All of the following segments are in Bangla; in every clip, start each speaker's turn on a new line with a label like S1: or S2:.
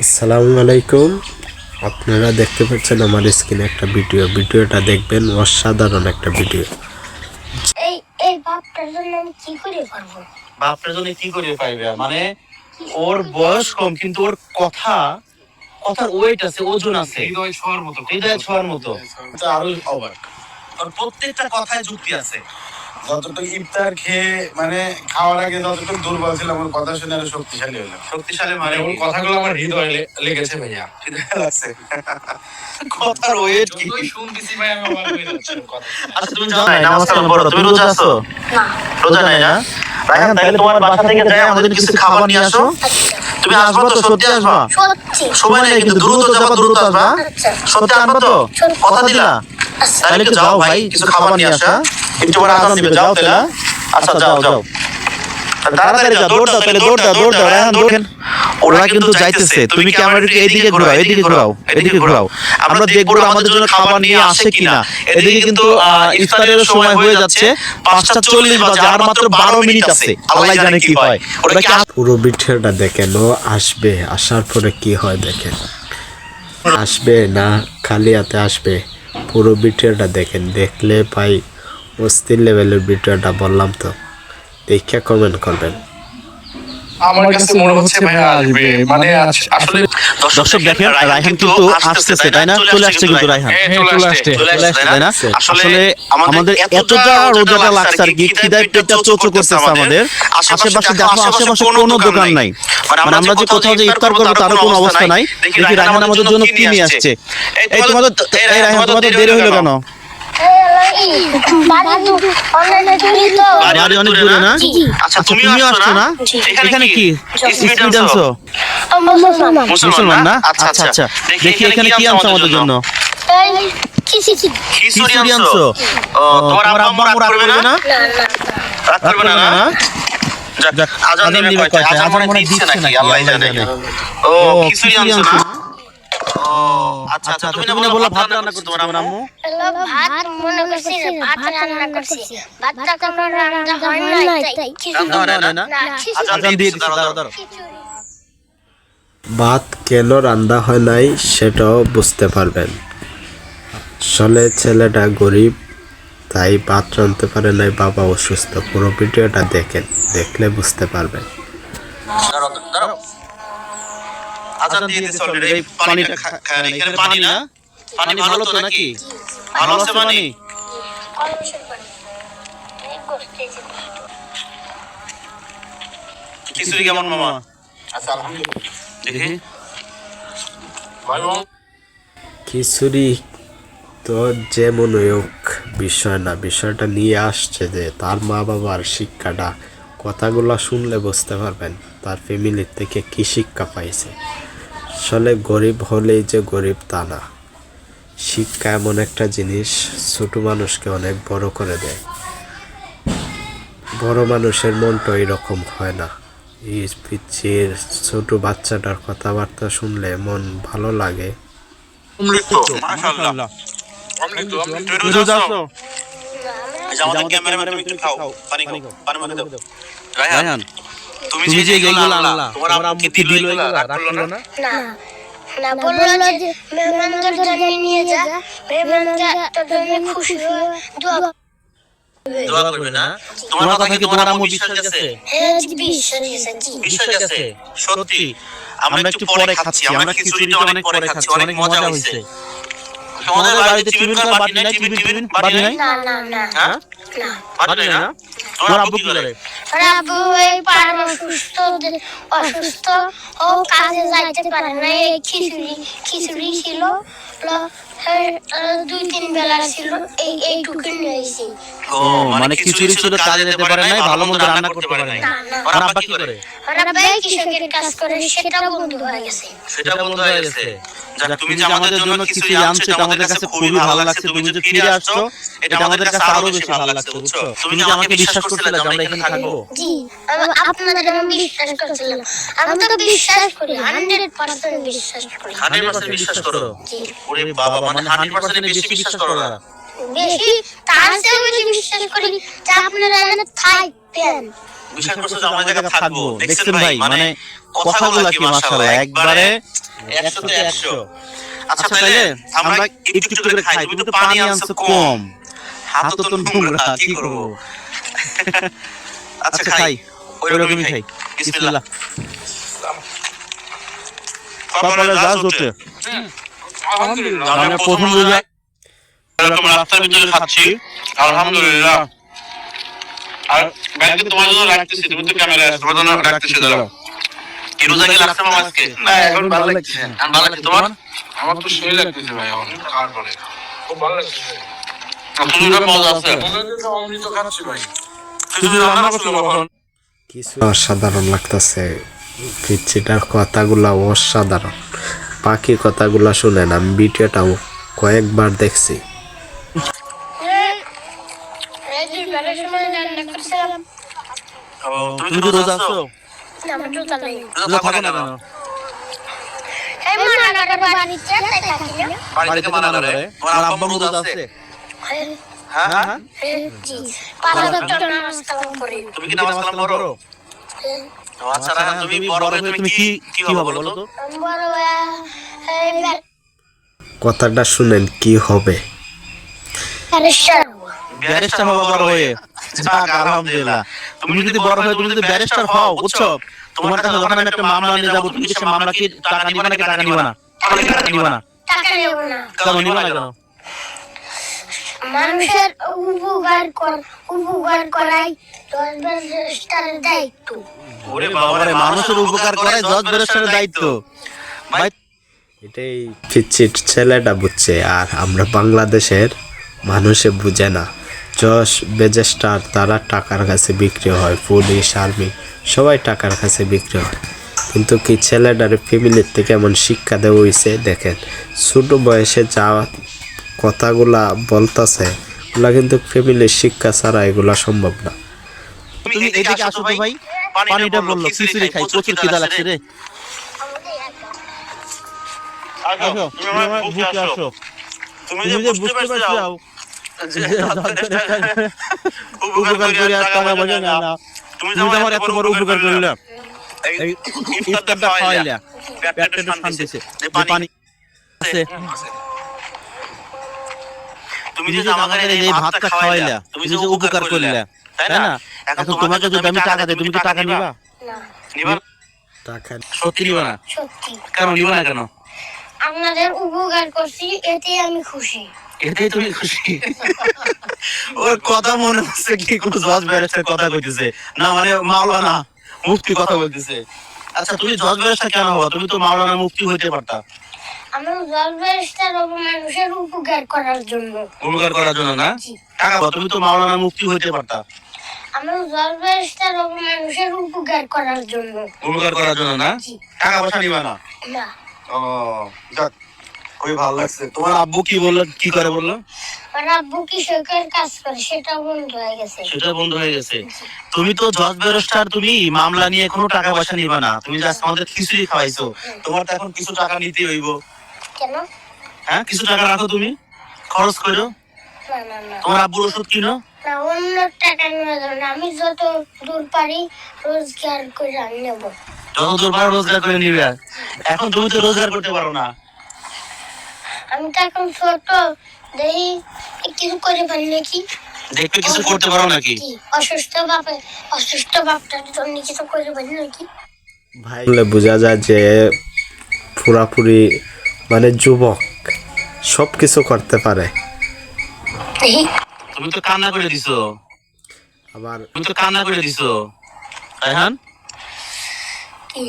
S1: আসসালামু আলাইকুম। আপনারা দেখতে পাচ্ছেন আমার স্ক্রিনে একটা ভিডিওটা দেখবেন, অসাধারণ একটা ভিডিও।
S2: এই এই বাপটার জন্য আমি কি করে পারবো?
S3: বাপটার জন্য কি করে পাইবে? মানে ওর বয়স কম কিন্তু ওর কথার ওয়েট আছে, ওজন আছে, হৃদয় ছোঁয়ার মতো।
S4: আরো অবাক,
S3: ওর প্রত্যেকটা কথায় যুক্তি আছে।
S4: যতটুকু ইফতার খেয়ে মানে খাওয়ার আগে যতটুকু দুর্বল ছিল আমার কথা শুনে আরো শক্তিশালী হলো।
S3: শক্তিশালী মানে
S4: ওর কথাগুলো আমার হৃদয়ে লেগেছে ভাইয়া।
S3: হৃদয় লাগছে। কথার ওয়েট কি?
S4: শুনতেছি ভাই আমি অবাক হয়ে যাচ্ছি কথা।
S3: আচ্ছা তুমি যাও না, নামাজ কালাম পড়ো। তুমি রোজা আছো?
S2: না।
S3: রোজা নাই না? রায়হান, তাহলে তোমার বাসা থেকে যাই আমাদের কিছু খাবার নিয়ে আসো। তুমি আসবা তো? সত্যি আসবা?
S2: সত্যি।
S3: সময় নেই কিন্তু, দ্রুত যাবা, দ্রুত আসবা।
S2: আচ্ছা।
S3: সত্যি আনবা তো? কথা দিলা?
S2: আচ্ছা।
S3: তাহলে একটু যাও ভাই, কিছু খাবার নিয়ে আসা। একটু পরে আজান দিবে, যাও তাহলে। আচ্ছা যাও যাও, তাড়াতাড়ি যাও, দৌড় দাও, তাহলে দৌড় দাও রায়হান, দৌড়েন। ওরা কিন্তু যাইতেছে, তুমি ক্যামেরাকে এইদিকে ঘোরাও, এদিকে ঘোরাও। আমরা দেখবো আমাদের জন্য খাবার নিয়ে আসে কিনা। এদিকে কিন্তু ইফতারের সময় হয়ে যাচ্ছে, 5:40 বাজে, আর মাত্র 12 মিনিট আছে। আল্লাহ জানে কি হয়। ওরা কি
S1: পুরো ভিডিওটা দেখেন, ও আসবে, আসার পরে কি হয় দেখেন। আসবে না খালি হাতে আসবে, পুরো ভিডিওটা দেখেন। দেখলে ভাই অস্থির লেভেলের ভিডিওটা, বললাম তো। দেখে কমেন্ট করবেন।
S4: আমার কাছে মনে হচ্ছে ভাইয়া আসবে, মানে আসলে
S3: দর্শক দেখেন, রায়হান কিন্তু আসতেছে, তাই না? চলে আসছে কিন্তু রায়হান,
S4: চলে আসছে।
S3: তাই না? আসলে আমাদের এতটা রোজাটা লাগছে আর কি, খিদায় পেটটা চোচো করতেছে আমাদের। আশেপাশে দেখো, আশেপাশে কোনো দোকান নাই, মানে আমরা যে কোথাও যে ইফতার করবো তারও কোনো অবস্থা নাই। দেখি রায়হান আমাদের জন্য কি নিয়ে আসছে। এই তোমাদের, এই রায়হান তোমাদের দেরি হলো কেন? বাড়ি অনেক দূরে না? আচ্ছা তুমিও আসছো না? এখানে কি স্পিড আনছো? মুসলমান না? আচ্ছা আচ্ছা, দেখি এখানে কি আনছো আমাদের জন্য? খিচুড়ি আনছো? ও, তোমার আম্মা রাগ করবে না? রাগ করবে না না? যাক, আজান দিবে কয়টায়? আজান মনে হয় দিচ্ছে নাকি, আল্লাহ জানে। ও, খিচুড়ি আনছো না? ও আচ্ছা আচ্ছা, তুমি না বললা ভাত রান্না করতে তোমার আম্মু?
S2: ভাত মনে করছি ভাত রান্না করছি। ভাতটা কোনো রান্না হয় নাই তাই
S3: রান্না হয় না? আজান দিয়ে দিছি, দাঁড়াও।
S1: ভাত কেন রান্না হয় নাই সেটাও বুঝতে পারবেন। আসলে ছেলেটা গরিব, তাই ভাত রাঁধতে পারে নাই, বাবা অসুস্থ। পুরো ভিডিওটা দেখেন, দেখলে বুঝতে পারবেন।
S3: দাঁড়াও। আজান দিয়ে দিছে অলরেডি। এই পানিটা খায়, এখানে পানি না? পানি ভালো তো নাকি? ভালো আছে পানি? খিচুড়ি কেমন মামা?
S4: আচ্ছা আলহামদুলিল্লাহ।
S3: দেখি
S1: খিচুড়ি তো যেমন হোক বিষয় না, বিষয়টা নিয়ে আসছে যে তার মা বাবার শিক্ষাটা, কথাগুলো শুনলে বুঝতে পারবেন তার ফ্যামিলির থেকে কী শিক্ষা পাইছে। আসলে গরিব হলেই যে গরিব তা না, শিক্ষা এমন একটা জিনিস ছোট মানুষকে অনেক বড় করে দেয়। বড় মানুষের মনটা এরকম হয় না। এই পিচ্ছির ছোট বাচ্চাটার কথাবার্তা শুনলে মন ভালো লাগে।
S3: মাশাআল্লাহ। তুমি রোজা আছো? এই যে আমাদের ক্যামেরাম্যান, তুমি একটু খাও, পানি মধ্যে দাও। রায়হান, তুমি যে এইগুলো আনলা, তোমার আম্মু কি দিল এগুলো? রাগ করলো না?
S2: না বললো যে মেহমানদের জন্য নিয়ে যা, মেহমানদের জন্য খুশি হয়ে
S3: দোয়া করবে না? তোমার কথা কি তোমার আম্মু বিশ্বাস গেছে?
S2: হ্যাঁ জি, বিশ্বাস
S3: গেছে? সত্যি? আমরা একটু পরে খাচ্ছি, আমরা খিচুড়িটা অনেক পরে খাচ্ছি, অনেক মজা হয়েছে। তোমাদের বাড়িতে টিফিন করার বাটি নাই? বাটি নাই?
S2: না
S3: হ্যাঁ, বাটি নাই না? তোমার আব্বু কি করে?
S2: আব্বু এই পাড়ার অসুস্থ, ও কাজে যাইতে পারে না। এই খিচুড়ি ছিল, 2-3 বেলা ছিল, এইটুকু নিয়েছি।
S3: ও মানে খিচুড়ি ছিল, কাজে যেতে পারে নাই, ভালো মন্দ রান্না করতে পারে নাই। আর আব্বা কি করে?
S2: আব্বা কৃষকের কাজ করে, সেটা বন্ধ হয়ে গেছে।
S3: যাক, তুমি যে আমাদের জন্য খিচুড়ি আনছো, এটা আমাদের কাছে খুবই ভালো লাগছে। তুমি যে ফিরে আসছো, এটা আমাদের কাছে আরো বেশি ভালো লাগছে, বুঝছো? তুমি যে আমাকে বিশ্বাস করছিলে যে আমরা এখানে থাকবো।
S2: জি, আপনাদের আমি বিশ্বাস করছিলাম। আমি তো বিশ্বাস করি, 100% বিশ্বাস করি।
S3: 100% বিশ্বাস করো?
S2: জি।
S3: ওরে বাবা, মানে 100% বেশি বিশ্বাস করো না?
S2: বেশি, তার চেয়েও বেশি বিশ্বাস করি যে আপনারা এখানে থাকবেন।
S3: বিশ্বাস করছো যে আমরা জায়গা থাকবো। দেখছেন ভাই, মানে কথাগুলো কি মাশাআল্লাহ, একবারে 100-তে 100। আচ্ছা তাহলে আমরা একটু একটু করে খাই, তুমি তো পানি আনছো কম, হাত তো নোংরা, কি করব? আচ্ছা খাই, ওইরকমই খাই। বিসমিল্লাহ। কপালে যা জোটে। আমরা প্রথম রোজা এরকম রাস্তার ভিতরে খাচ্ছি, আলহামদুলিল্লাহ। আর ব্যাগে তোমার জন্য রাখতেছি, তুমি তো ক্যামেরায় আছো, তোমার জন্য রাখতেছি। দাঁড়াও, কি রোজা কি লাগছে মামা আজকে?
S4: না এখন ভালো লাগছে।
S3: ভালো লাগছে তোমার?
S4: আমার তো সেই লাগতেছে ভাই, এখন খাওয়ার পরে খুব ভালো লাগছে।
S3: তুমি মজা আছে?
S4: অমৃত খাচ্ছি ভাই।
S3: কিছু রান্না করছো কখন?
S1: কিছু অসাধারণ লাগতেছে, পিচ্ছিটার কথাগুলা অসাধারণ। বাকি কথাগুলা শুনেন, আমি ভিডিওটাও কয়েকবার দেখছি।
S2: এই দুপুরের সময় রান্না করছিলাম।
S3: তুমি তো রোজা আছো?
S2: আমার জুতা নেই।
S3: রোজা থাকো না কেন?
S2: এই মানাটা বাড়িতে তাই থাকি না।
S3: বাড়িতে মানা করে? তোমার আব্বা রোজা আছে? হ্যাঁ হ্যাঁ।
S2: জি, ৫ নামাজ কালাম করি।
S3: তুমি কি নামাজ কালাম পড়ো? তো আচ্ছা রায়হান, তুমি বড় হয়ে তুমি কি হবে বলো তো?
S2: বড় ভাইয়া, এই
S1: কথাটা শুনেন, কি হবে?
S2: ব্যারিস্টার হবো।
S3: ব্যারিস্টার হওয়া বড় হয়ে? যাক আলহামদুলিল্লাহ। তুমি যদি বড় হয়ে তুমি যদি ব্যারিস্টার হও, বুঝছো, তোমার কাছে যখন আমি একটা মামলা নিয়ে যাবো, তুমি কি সে মামলা কি টাকা নিবা নাকি টাকা নিবা না? টাকা নিবা না?
S2: টাকা নেব না।
S3: কেন নিবা না কেন?
S2: মানুষের উপকার করাই ব্যারিস্টারের দায়িত্ব।
S3: ওরে বাবা রে, মানুষের উপকার করাই জজ ব্যারিস্টারের দায়িত্ব। ভাই
S1: এটাই পিচ্ছির ছেলেটা বুঝছে, আর আমরা বাংলাদেশের মানুষে বুঝে না। জজ ব্যারিস্টার তারা টাকার কাছে বিক্রি হয়, পুলিশ আর্মি সবাই টাকার কাছে বিক্রি হয়। কিন্তু কি ছেলেটার ফ্যামিলির থেকে এমন শিক্ষা দেওয়া হয়েছে দেখেন, ছোট বয়সে যা কথাগুলা বলতেছে ওগুলা কিন্তু ফ্যামিলির শিক্ষা ছাড়া এগুলা সম্ভব না।
S3: তুমি এদিকে আসো তো ভাই, পানিটা বললো খিচুড়ি খাই, প্রচুর খিদা লাগছে রে। আসো, তুমি আমার বুকে আসো। তুমি যে বুঝতে পারছো উপকার করে আর টাকা পয়সা না, তুমি তো আমার এত বড় উপকার করলে, এই ইফতারটা খাওয়াইলা, পেটটা একটু শান্তি আছে, যে পানি আছে, তুমি যে আমাকে এই ভাতটা খাওয়াইলা, তুমি যে উপকার করলে, তাই না? এখন তোমাকে যদি আমি টাকা দেই, তুমি কি টাকা নিবা?
S2: না,
S3: নিবা?
S1: টাকা
S3: সত্যি নিবা না?
S2: সত্যি।
S3: কেন নিবা না কেন?
S2: আপনাদের উপকার করছি, এতে আমি খুশি।
S3: এতেই তুমি খুশি? ওর কথা মনে হচ্ছে কি কোন জজ ব্যারিস্টার কথা কইতেছে, না মানে মাওলানা মুফতি কথা বলতেছে। আচ্ছা তুমি জজ ব্যারিস্টার কেন হবা? তুমি তো মাওলানা মুফতি হইতে পারতা।
S2: আমি জজ ব্যারিস্টার হবো মানুষের উপকার করার জন্য।
S3: উপকার করার জন্য না?
S2: জি।
S3: টাকা পাও, তুমি তো মাওলানা মুফতি হইতে পারতা।
S2: আমি জজ ব্যারিস্টার হবো মানুষের উপকার করার জন্য।
S3: উপকার করার জন্য না?
S2: জি।
S3: টাকা পয়সা নিবা না?
S2: না,
S3: ও যাক, খুবই ভালো লাগছে। তোমার আব্বু কি বললো, কি করে বললো?
S2: আমার আব্বু কৃষকের কাজ করে, সেটা বন্ধ হয়ে গেছে।
S3: সেটা বন্ধ হয়ে গেছে। তুমি তো জজ ব্যারিস্টার, তুমি মামলা নিয়ে কোনো টাকা পয়সা নিবা না, তুমি জাস্ট আমাদের খিচুড়ি খাওয়াইছো, তোমার তো এখন কিছু টাকা নিতেই হইব।
S2: কেন?
S3: হ্যাঁ, কিছু টাকা রাখো, তুমি খরচ করো,
S2: না না না
S3: তোমার আব্বুর ওষুধ কিনো।
S2: না, অন্য টাকা নেওয়া যাবে না। আমি যত দূর পারি রোজগার করে আমি নেবো।
S3: যত দূর পারো রোজগার করে নিবে। এখন তুমি তো রোজগার করতে পারো না।
S2: আমি তো এখন ছোট, দেখি কিছু করে পারি নাকি।
S3: দেখবে কিছু করতে পারো নাকি?
S2: কি অসুস্থ বাপটার জন্য কিছু করে পারি নাকি।
S1: ভাই বলে বোঝা যায় যে পুরাপুরি মানে যুবক, সব কিছু করতে পারে।
S2: দেখি
S3: তুমি তো কান্না করে দিছো,
S1: আবার
S3: তুমি তো কান্না করে দিছো রায়হান।
S2: কি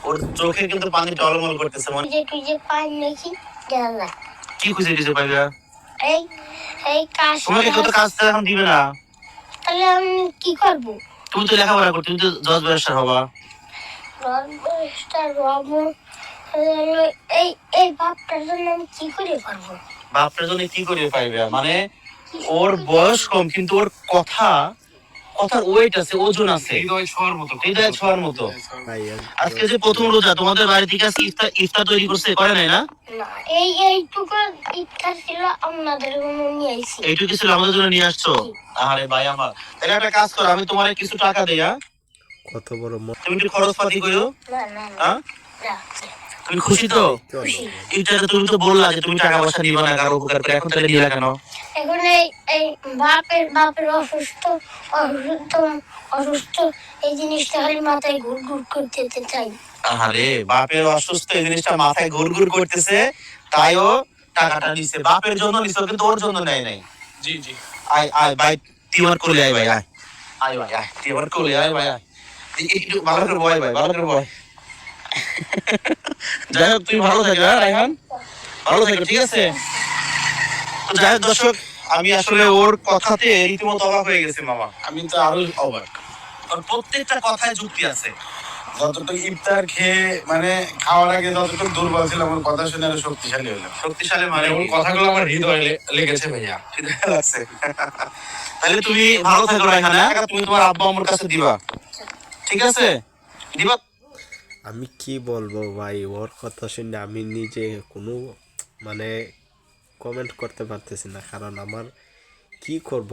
S3: ওর চোখে কিন্তু পানি টলমল করতেছে, মনে
S2: তুই যে পাই নাকি গেলা।
S3: কি খুঁজে দিছো পাইবা?
S2: এই এই কাজ
S3: তোমাকে কত কাজ তো এখন দিবে না।
S2: তাহলে আমি কি করব?
S3: তুমি তো লেখাপড়া করো, তুমি তো জজ ব্যারিস্টার হবা।
S2: রোজগার হবো, এই এই বাপটার জন্য আমি কি করে পারবো?
S3: বাপটার জন্য কি করে পাইবে? মানে ওর বয়স কম কিন্তু ওর কথার ওয়েট আছে, ওজন আছে,
S4: হৃদয় ছোঁয়ার মতো।
S3: হৃদয় ছোঁয়ার মতো।
S1: ভাই
S3: আজকে যে প্রথম রোজা, তোমাদের বাড়ি থেকে আজকে ইফতার তৈরি করছে, করে নাই না?
S2: না, এইটুকু ইচ্ছা ছিল আপনাদের জন্য নিয়ে আইছি।
S3: এইটুকু ছিল আমাদের জন্য নিয়ে আসছো? আরে ভাই আমার, তাহলে একটা কাজ করো, আমি তোমার কিছু টাকা দেই, হ্যাঁ?
S1: কত বড়
S3: তুমি একটু খরচ পাতি করো,
S2: না না না
S3: হ্যাঁ?
S2: না।
S3: তুমি খুশি তো?
S2: খুশি।
S3: একটু আগে তুমি তো বললা যে তুমি টাকা পয়সা নিবা না, কারো উপকার করে, এখন তাহলে নিলা কেন?
S2: এখন এই বাপের অসুস্থ এই জিনিসটা খালি মাথায় ঘুর ঘুর করতে চাই।
S3: আরে বাপের অসুস্থ এই জিনিসটা মাথায় ঘুরঘুর করতেছে, তাইও টাকাটা নিছে। বাপের জন্য নিছো, কিন্তু ওর জন্য নেয় নাই।
S4: জি জি।
S3: আয় আয় ভাই, তুই আমার কোলে আয় ভাই, আয় আয় ভাই, আয় তুই আমার কোলে আয় ভাই, আয় একটু ভালো করে বয় ভাই, ভালো করে বয়। যাই হোক, তুমি ভালো থাকো হ্যাঁ রায়হান, ভালো থাকো, ঠিক আছে? তো যাই হোক দর্শক, আমি আসলে ওর কথাতে রীতিমতো অবাক হয়ে গেছি মামা।
S4: আমি তো আরো অবাক।
S3: ওর প্রত্যেকটা কথায় যুক্তি আছে।
S4: যতটুকু ইফতার খেয়ে মানে খাওয়ার আগে যতটুকু দুর্বল ছিলাম, আমার কথা শুনে আরো শক্তিশালী হলাম।
S3: শক্তিশালী
S4: মানে
S3: মানে
S4: ওর কথাগুলো আমার হৃদয়ে লেগেছে ভাইয়া।
S3: লাগছে। তাহলে তুমি ভালো থাকো রায়হান, হ্যাঁ? তুমি তোমার আব্বা আম্মুর কাছে দিবা, ঠিক আছে? দিবা।
S1: আমি কি বলবো ভাই, ওর কথা শুনে আমি নিজে কোনো মানে কমেন্ট করতে পারতেছি না, কারণ আমার কি করব,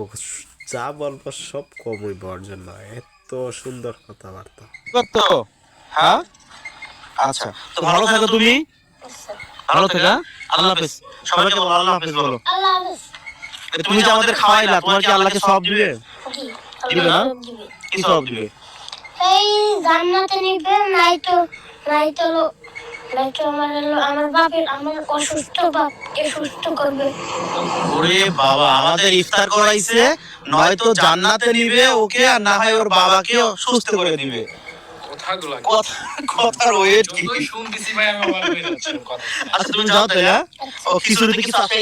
S1: যা বলবো সব কম হইব ওর জন্য, এত সুন্দর কথাবার্তা।
S3: দিবা তো? হ্যাঁ আচ্ছা, তো ভালো থাকো তুমি, ভালো থাকো, আল্লাহ হাফেজ। সবাইকে বলো আল্লাহ হাফেজ বলো।
S2: আল্লাহ হাফেজ।
S3: তুমি যে আমাদের খাওয়াইলা, তোমার কি আল্লাহকে সওয়াব দিবে?
S2: জি,
S3: দিবে না?
S2: আল্লাহ দিবে।
S3: কি সওয়াব দিবে?
S2: এই জান্নাতে নিবে, নাই তো আমার অসুস্থ বাপকে সুস্থ করবে।
S3: ওরে বাবা, আমাদের ইফতার করাইছে, নয়তো জান্নাতে নিবে ওকে, আর না হয় ওর বাবাকে সুস্থ করে দিবে।
S4: কথাগুলো
S3: কথার ওয়েট কি?
S4: শুনতেছি ভাই, আমি অবাক হয়ে যাচ্ছি কথা।
S3: আচ্ছা তুমি যাও তাহলে, ও খিচুড়িতে কিছু আছে?